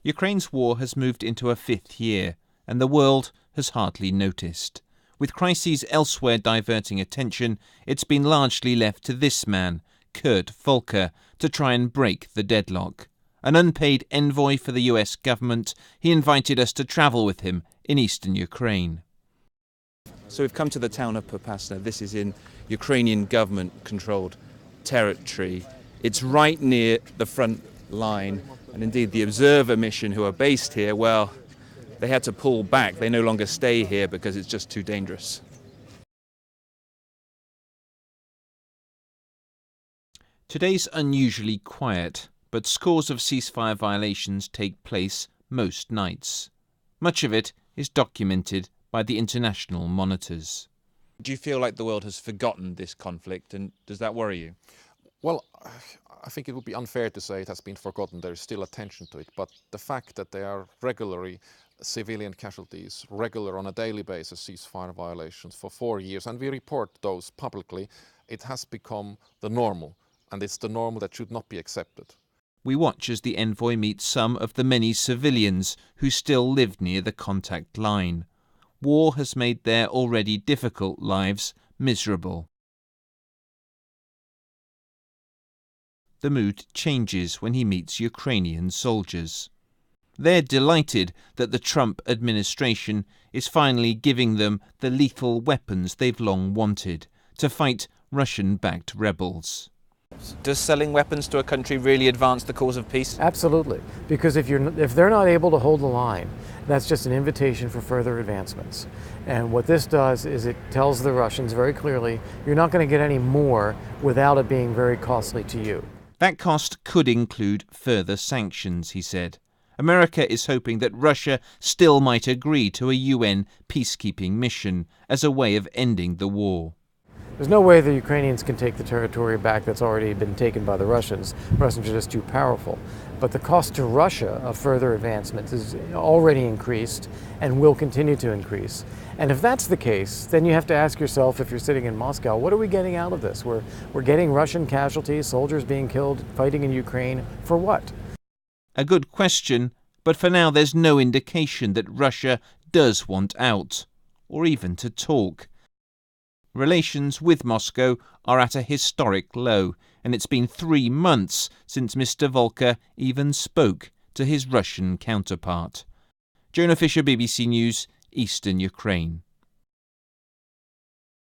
Ukraine's war has moved into a fifth year, and the world has hardly noticed. With crises elsewhere diverting attention, it's been largely left to this man, Kurt Volker, to try and break the deadlock. An unpaid envoy for the US government, he invited us to travel with him in eastern Ukraine. So we've come to the town of Popasna. This is in Ukrainian government-controlled territory. It's right near the front line, and indeed the observer mission who are based here, well, they had to pull back. They no longer stay here because it's just too dangerous. Today's unusually quiet, but scores of ceasefire violations take place most nights. Much of it is documented by the international monitors. Do you feel like the world has forgotten this conflict, and does that worry you? Well, I think it would be unfair to say it has been forgotten. There is still attention to it, but the fact that there are regularly civilian casualties, regular on a daily basis ceasefire violations for 4 years, and we report those publicly, it has become the normal, and it's the normal that should not be accepted. We watch as the envoy meets some of the many civilians who still live near the contact line. War has made their already difficult lives miserable. The mood changes when he meets Ukrainian soldiers. They're delighted that the Trump administration is finally giving them the lethal weapons they've long wanted to fight Russian-backed rebels. Does selling weapons to a country really advance the cause of peace? Absolutely, because if they're not able to hold the line, that's just an invitation for further advancements. And what this does is it tells the Russians very clearly, you're not going to get any more without it being very costly to you. That cost could include further sanctions, he said. America is hoping that Russia still might agree to a UN peacekeeping mission as a way of ending the war. There's no way the Ukrainians can take the territory back that's already been taken by the Russians. The Russians are just too powerful. But the cost to Russia of further advancements is already increased and will continue to increase. And if that's the case, then you have to ask yourself, if you're sitting in Moscow, what are we getting out of this? We're getting Russian casualties, soldiers being killed, fighting in Ukraine, for what? A good question, but for now there's no indication that Russia does want out, or even to talk. Relations with Moscow are at a historic low, and it's been 3 months since Mr. Volker even spoke to his Russian counterpart. Jonah Fisher, BBC News, Eastern Ukraine.